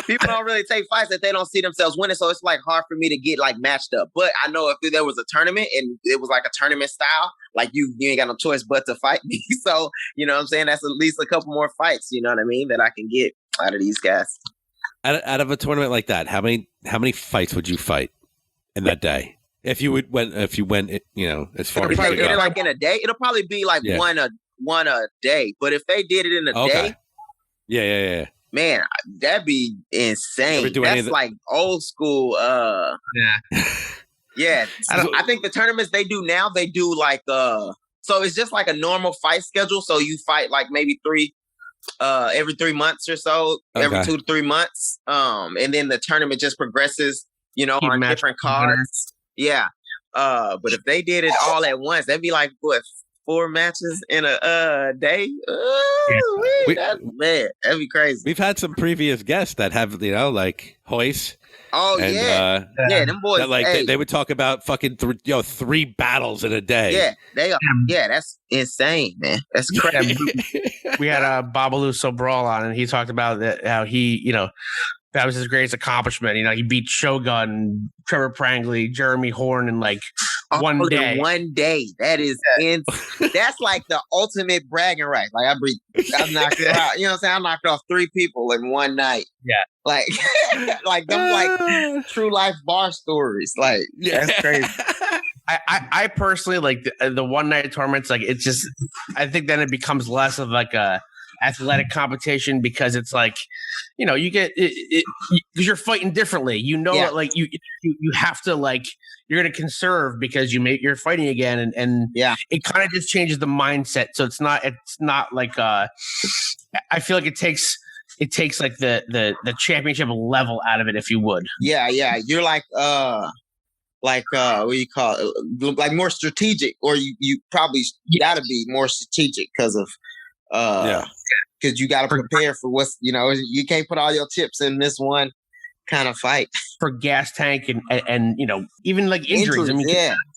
people don't really take fights that they don't see themselves winning. So it's like hard for me to get like matched up. But I know if there was a tournament and it was like a tournament style, like you ain't got no choice but to fight me. So you know what I'm saying? That's at least a couple more fights. You know what I mean? That I can get out of these guys. Out of a tournament like that, how many fights would you fight in that day? If you went, you know, as far as like in a day, it'll probably be like one a day. But if they did it in a day, yeah, man, that'd be insane. That's like old school. Yeah. I think the tournaments they do now, they do like so it's just like a normal fight schedule. So you fight like maybe every 3 months or so, every 2 to 3 months. And then the tournament just progresses, you know, on different cards. Yeah. But if they did it all at once, that'd be like what, 4 matches in a day? Man, that'd be crazy. We've had some previous guests that have, you know, like Hoyce. Oh, and, yeah, them boys. That, like they would talk about fucking 3 battles in a day. Yeah, they are. Yeah, that's insane, man. That's crazy. We had Babalu Sobral on, and he talked about that how he, you know, that was his greatest accomplishment. You know, he beat Shogun, Trevor Prangley, Jeremy Horn in like one day. One day. That is that's like the ultimate bragging right. Like I knocked it out. You know what I'm saying? I knocked off 3 people in one night. Yeah. Like like them like true life bar stories. Like that's crazy. I personally like the one night tournaments. Like it's just, I think then it becomes less of like a athletic competition because it's like, you know, you get it because you're fighting differently. You know, like you have to like you're going to conserve because you're fighting again, and it kind of just changes the mindset. So it's not like I feel like it takes like the championship level out of it, if you would. Yeah. You're like what do you call it? Like more strategic, or you probably got to be more strategic because of because you got to prepare for what's, you know, you can't put all your chips in this one kind of fight. For gas tank and you know, even like injuries. I mean,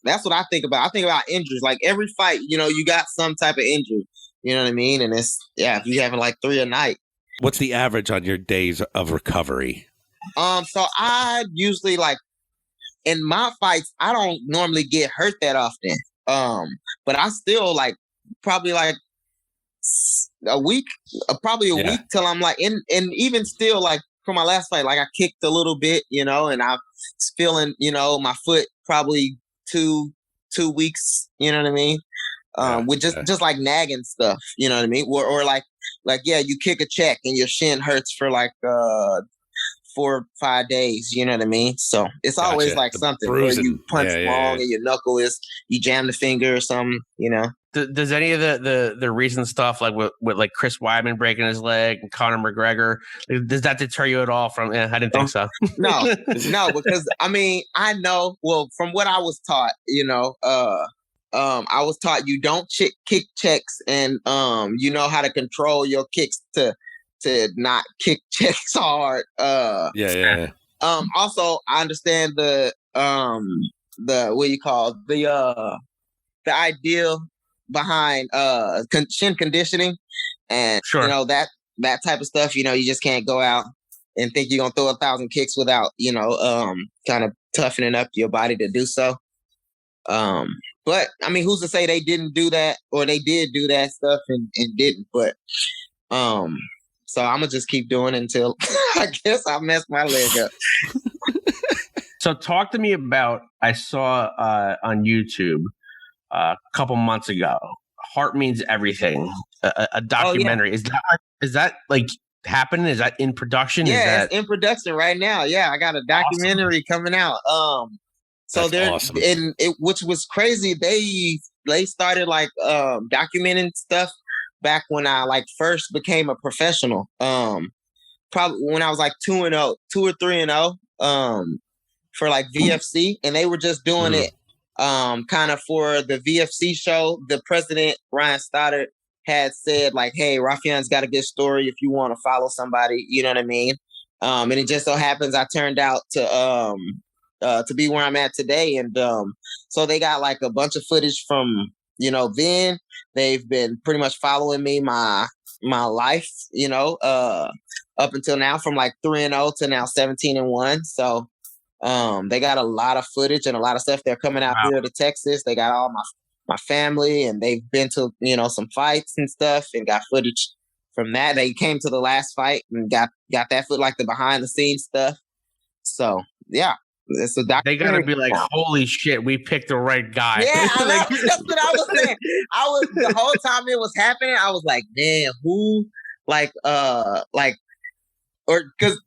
that's what I think about. I think about injuries. Like every fight, you know, you got some type of injury. You know what I mean? And it's if you having like 3 a night. What's the average on your days of recovery? So I usually like in my fights, I don't normally get hurt that often. But I still like probably like a week, probably a week till I'm like, and even still like for my last fight, like I kicked a little bit, you know, and I was feeling, you know, my foot probably 2 weeks, you know what I mean? With just like nagging stuff, you know what I mean? Or like, you kick a check and your shin hurts for like 4 or 5 days, you know what I mean? So it's always like something bruising. Where you punch wrong and your knuckle you jam the finger or something, you know? Does any of the recent stuff like with like Chris Weidman breaking his leg and Conor McGregor, does that deter you at all from? I didn't think so. No, because I mean, I know, well, from what I was taught, you know, I was taught you don't kick checks, and you know how to control your kicks to not kick checks hard. Also, I understand the what you call the ideal behind shin conditioning, and you know that type of stuff. You know, you just can't go out and think you're gonna throw 1,000 kicks without, you know, kind of toughening up your body to do so. But I mean, who's to say they didn't do that, or they did do that stuff and didn't? But so I'm gonna just keep doing it until I guess I mess my leg up. So talk to me about, I saw on YouTube a couple months ago, Heart Means Everything, a documentary. Is that like happening? Is that in production? Yeah, it's in production right now. Yeah, I got a documentary coming out. So they're awesome. Which was crazy. They started like documenting stuff back when I like first became a professional. Probably when I was like 2 or 3-0 for like VFC, and they were just doing it kind of for the VFC show. The president, Ryan Stoddard, had said like, "Hey, Raufeon's got a good story if you want to follow somebody." You know what I mean? And it just so happens I turned out to be where I'm at today, and so they got like a bunch of footage from then. They've been pretty much following me my life, up until now, from like 3-0 to now 17-1. So they got a lot of footage and a lot of stuff. They're coming out here to Texas. They got all my family, and they've been to some fights and stuff, and got footage from that. They came to the last fight and got that foot, like the behind the scenes stuff. So yeah, it's a documentary. They gotta be like, holy shit, we picked the right guy. Yeah, that's what I was saying. The whole time it was happening, I was like, man, who or because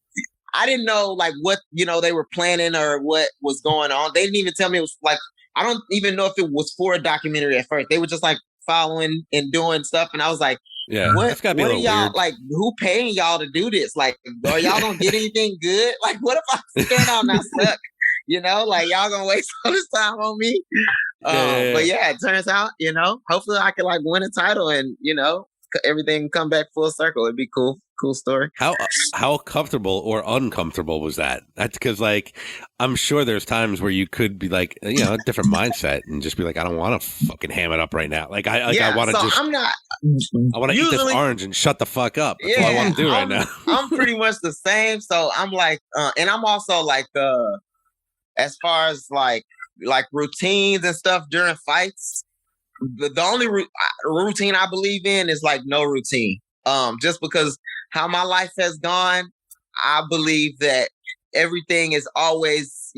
I didn't know like what they were planning or what was going on. They didn't even tell me it was like, I don't even know if it was for a documentary at first. They were just like following and doing stuff, and I was like, yeah, what are y'all weird. Like? Who paying y'all to do this? Like, are y'all gonna get anything good? Like, what if I stand out and I suck? Like y'all gonna waste all this time on me? But yeah, it turns out, hopefully I can like win a title and everything come back full circle. It'd be cool story. How comfortable or uncomfortable was that? That's because like I'm sure there's times where you could be like a different mindset and just be like, I don't want to fucking ham it up right now. Like I want to I want to eat this orange and shut the fuck up. That's all I want to do right now. I'm pretty much the same. So I'm like, and I'm also like, as far as like routines and stuff during fights, the only routine I believe in is like no routine. Just because how my life has gone, I believe that everything is always,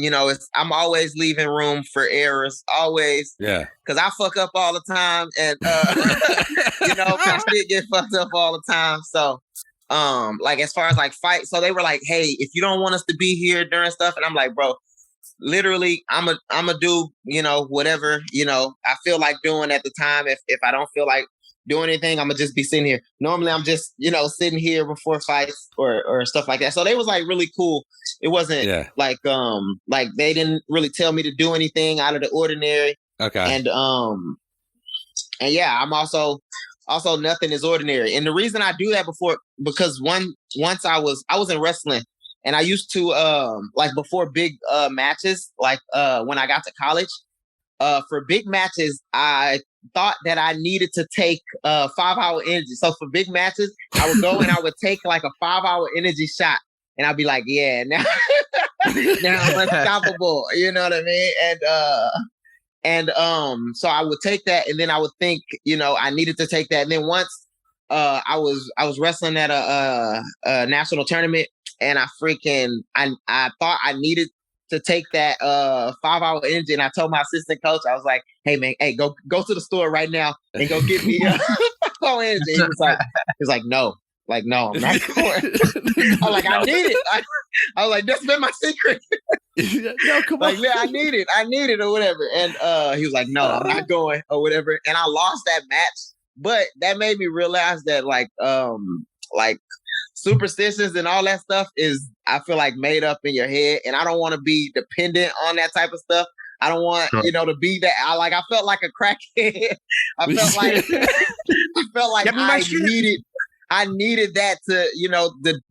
I'm always leaving room for errors, always. Yeah. Because I fuck up all the time, and my shit get fucked up all the time. So, like as far as like fight, so they were like, "Hey, if you don't want us to be here during stuff," and I'm like, "Bro, literally, I'm a do whatever I feel like doing at the time. If I don't feel like doing anything, I'm gonna just be sitting here. Normally I'm just sitting here before fights or stuff like that." So they was like really cool. It wasn't like they didn't really tell me to do anything out of the ordinary. Okay. And yeah, I'm also nothing is ordinary. And the reason I do that because once I was in wrestling, and I used to like before big matches, like when I got to college, for big matches, I thought that I needed to take 5-hour energy. So for big matches, I would go and I would take like a 5-hour energy shot, and I'd be like, yeah, now I'm unstoppable. You know what I mean? And so I would take that, and then I would think, I needed to take that. And then once I was wrestling at a national tournament, and I thought I needed to take that 5-hour energy, and I told my assistant coach, I was like, "Hey man, go to the store right now and go get me 5-hour energy." He was like, "No, I'm not going." I was like, "I need it." I was like, "That's been my secret." No, come on. Like, yeah, I need it or whatever. And he was like, "No, I'm not going," or whatever. And I lost that match, but that made me realize that like superstitions and all that stuff is, I feel like, made up in your head, and I don't want to be dependent on that type of stuff. I don't want to be that. I felt like a crackhead. I felt like I needed that to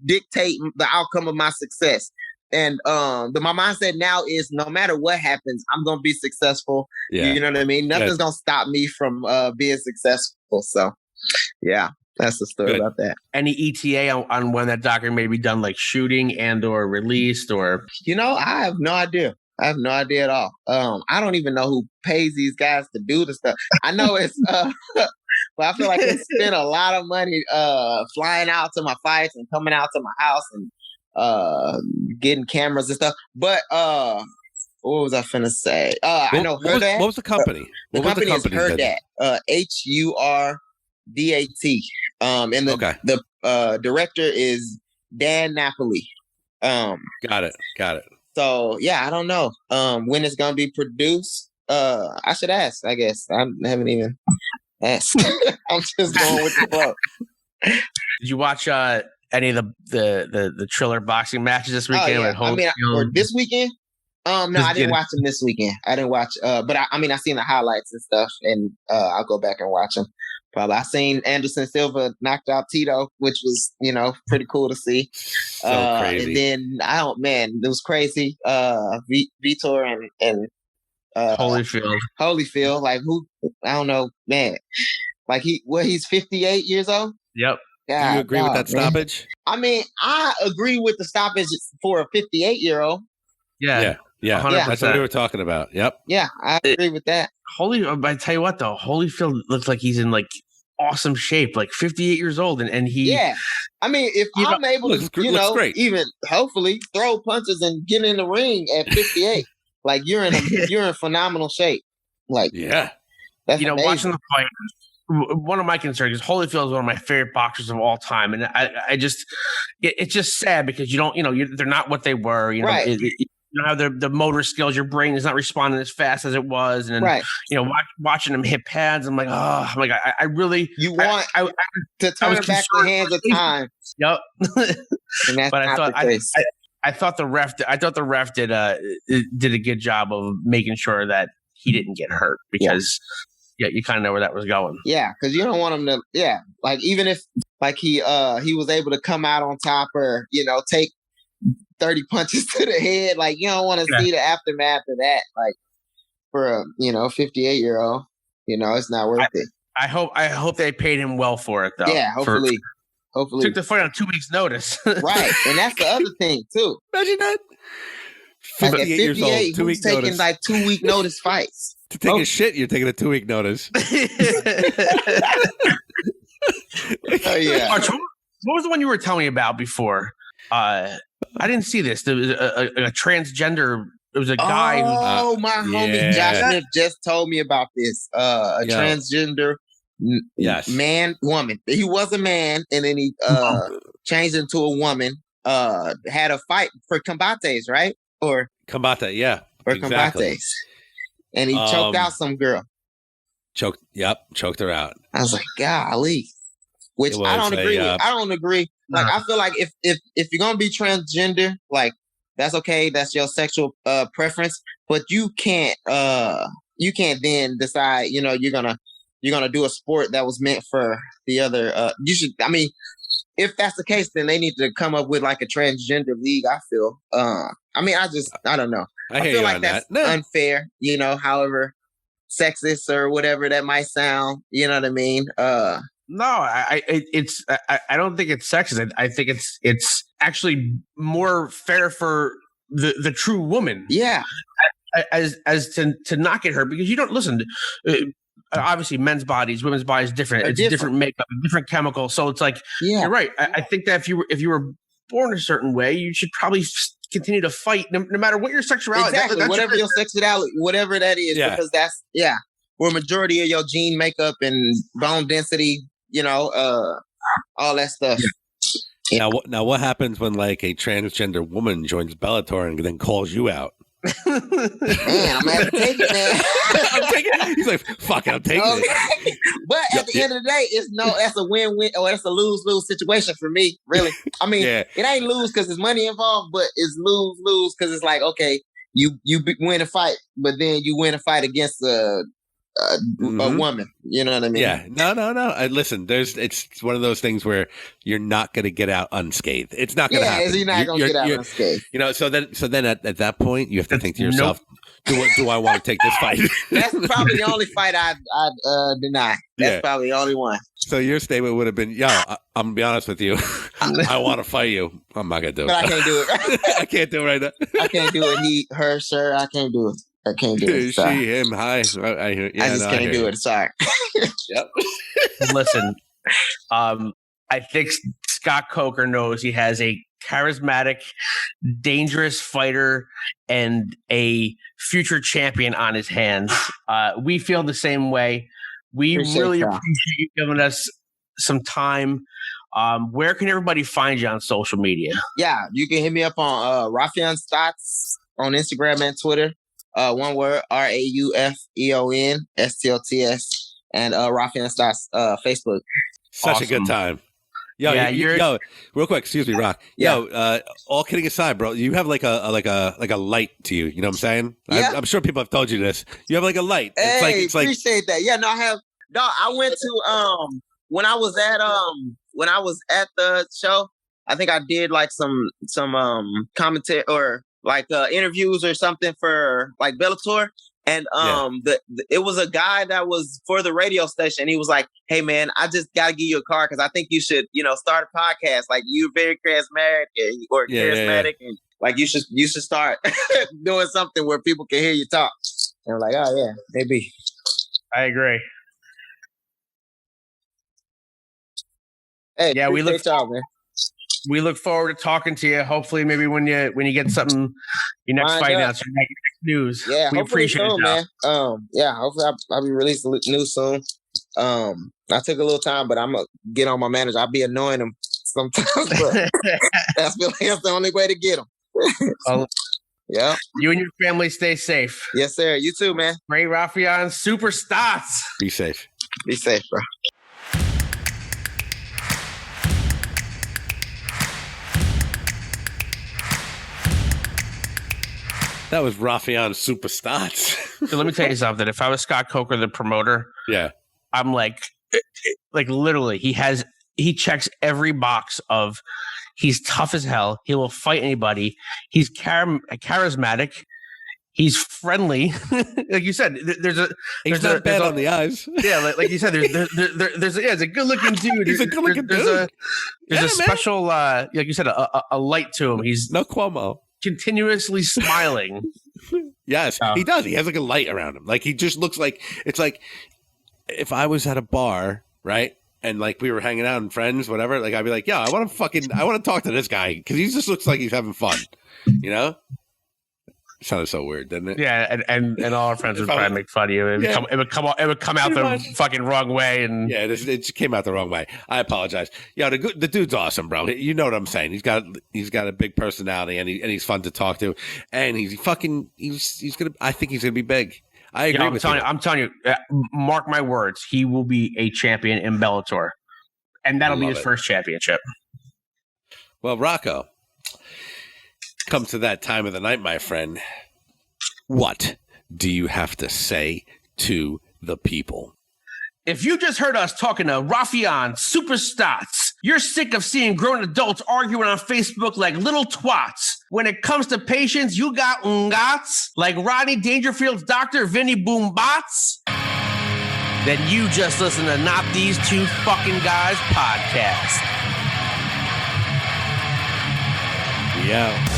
dictate the outcome of my success. And my mindset now is, no matter what happens, I'm gonna be successful. Yeah. You know what I mean? Nothing's gonna stop me from being successful. So yeah. That's the story about that. Any ETA on when that documentary may be done, like shooting and or released, or? I have no idea. I have no idea at all. I don't even know who pays these guys to do the stuff. I know it's, but I feel like they spend a lot of money flying out to my fights and coming out to my house and getting cameras and stuff. But what was I finna say? I know Herdat. What was the company? The company is Herdat. HURDAT. And the director is Dan Napoli. Got it. So yeah, I don't know when it's gonna be produced. I should ask, I guess. I haven't even asked. I'm just going with the flow. Did you watch any of the Triller boxing matches this weekend? Or this weekend? No, I didn't watch them this weekend. I didn't watch, but I seen the highlights and stuff, and I'll go back and watch them. Probably. I seen Anderson Silva knocked out Tito, which was, pretty cool to see. So crazy. And then it was crazy. Vitor and Holyfield, like who? I don't know, man. Like he's 58 years old. Yep. God, do you agree with that stoppage? I mean, I agree with the stoppage for a 58-year-old. Yeah. 100%. That's what we were talking about. Yep. Yeah, I agree with that. I tell you what, though, Holyfield looks like he's in like awesome shape, like 58 years old, and he. Yeah, I mean, if I'm able to, great. even hopefully throw punches and get in the ring at 58, like you're in phenomenal shape. Like, yeah, that's amazing. Watching the fight. One of my concerns is Holyfield is one of my favorite boxers of all time, and it's just sad because they're not what they were. Right. You don't have the motor skills. Your brain is not responding as fast as it was, and right. Watching them hit pads, I'm like, I really want to turn back the hands of time. Yep. And that's but not the case. I thought the ref did a good job of making sure that he didn't get hurt because. Yeah, you kind of know where that was going. Yeah, because you don't want him to. Yeah, like even if like he was able to come out on top or take 30 punches to the head, like you don't want to see the aftermath of that. Like for a 58-year-old, it's not worth it. I hope they paid him well for it though. Yeah, hopefully. Took the fight on 2 weeks' notice. Right, and that's the other thing too. Imagine that. 58 years old, 2 weeks taking notice. like 2 week notice fights. To take a shit, you're taking a 2 week notice. Oh yeah. Arch, what was the one you were telling me about before? I didn't see this. There was a transgender. It was a guy. My homie Josh Smith just told me about this. Transgender man, woman. He was a man, and then he changed into a woman. Had a fight for combates, right? Or combate, yeah. Or exactly. combates. And he choked out some girl. Choked her out. I was like, golly. Which I don't agree with. I don't agree. Like, I feel like if you're gonna be transgender, like that's okay. That's your sexual preference. But you can't then decide. You're gonna do a sport that was meant for the other. You should. I mean, if that's the case, then they need to come up with like a transgender league. I feel. I don't know. I feel like that's unfair, however sexist or whatever that might sound, you know what I mean? No, I don't think it's sexist. I think it's actually more fair for the true woman. Yeah. As to not get hurt because you don't listen. Obviously, men's bodies, women's bodies, different. It's different makeup, different chemicals. So it's like, you're right. I think that if you were born a certain way, you should probably continue to fight no matter what your sexuality. Exactly, whatever your sexuality, whatever that is, because that's where majority of your gene makeup and bone density, all that stuff. Yeah. Now what happens when like a transgender woman joins Bellator and then calls you out? Man, I'm gonna have to take it, man. I'm taking it. He's like, fuck it, I'm taking it. But at the end of the day, that's a win-win or that's a lose-lose situation for me, really. I mean, it ain't lose because there's money involved, but it's lose-lose because it's like, okay, you win a fight, but then you win a fight against a woman. You know what I mean? Yeah. No. Listen, it's one of those things where you're not going to get out unscathed. It's not going to happen. You're not going to get out unscathed. So then at that point, you have to think to yourself, do I want to take this fight? That's probably the only fight I'd deny. That's probably the only one. So your statement would have been, I'm going to be honest with you. I want to fight you. I'm not going to do it. But I can't do it. I can't do it right now. I can't do it. He, her, sir, I can't do it. I can't do it. Sorry. She, him, hi. I just can't do it. Sorry. Yep. Listen, I think Scott Coker knows he has a charismatic, dangerous fighter and a future champion on his hands. We feel the same way. We really appreciate you giving us some time. Where can everybody find you on social media? Yeah, you can hit me up on Raufeon Stots on Instagram and Twitter. One word, RAUFEON STOTS, and Raufeon Stots Facebook. Such a good time. Yo, real quick, excuse me, Rock. Yo, all kidding aside, bro, you have like a light to you. You know what I'm saying? Yeah. I'm sure people have told you this. You have like a light. Hey, it's like appreciate that. Yeah, no, I have Dog, I went to when I was at the show, I think I did like some commentary or like interviews or something for like Bellator. And it was a guy that was for the radio station. He was like, "Hey man, I just gotta give you a card because I think you should, start a podcast. Like you're very charismatic and like you should start doing something where people can hear you talk." And I'm like, "Oh yeah, maybe." I agree. Hey, yeah, we look forward to talking to you. Hopefully, maybe when you get something, your next fight announcement, your next news. Yeah, we appreciate soon, it, man. Yeah, hopefully I'll be releasing news soon. I took a little time, but I'm gonna get on my manager. I'll be annoying him sometimes, but that's the only way to get him. Yeah. You and your family stay safe. Yes, sir. You too, man. Ray Raufeon, Super Stots. Be safe. Be safe, bro. That was Raufeon Super Stots. So let me tell you something. If I was Scott Coker, the promoter, I'm like literally, he checks every box of he's tough as hell. He will fight anybody. He's charismatic. He's friendly. Like you said, he's not bad on the eyes. Yeah, like you said, there's a good looking dude. He's a good looking dude. There's a special, like you said, a light to him. He's no Cuomo. Continuously smiling. Yes, he does. He has like a light around him. Like he just looks like, it's like if I was at a bar, right? And like we were hanging out and friends, whatever, like I'd be like, yeah, I want to talk to this guy because he just looks like he's having fun, you know? It sounded so weird, didn't it? Yeah, and all our friends would try to make fun of you. It would come out the fucking wrong way, and it came out the wrong way. I apologize. Yeah, the dude's awesome, bro. You know what I'm saying? He's got a big personality, and he's fun to talk to, and he's gonna. I think he's gonna be big. I agree with you. I'm telling you, mark my words. He will be a champion in Bellator, and that'll be his first championship. Well, Rocco. Come to that time of the night, my friend. What do you have to say to the people? If you just heard us talking to Raufeon Super Stots, you're sick of seeing grown adults arguing on Facebook like little twats. When it comes to patience, you got ungats like Rodney Dangerfield's Dr. Vinny Boombots. Then you just listen to Not These Two Fucking Guys podcast. Yeah.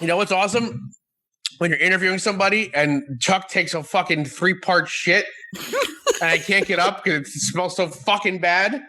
You know what's awesome? When you're interviewing somebody and Chuck takes a fucking 3-part shit and I can't get up because it smells so fucking bad.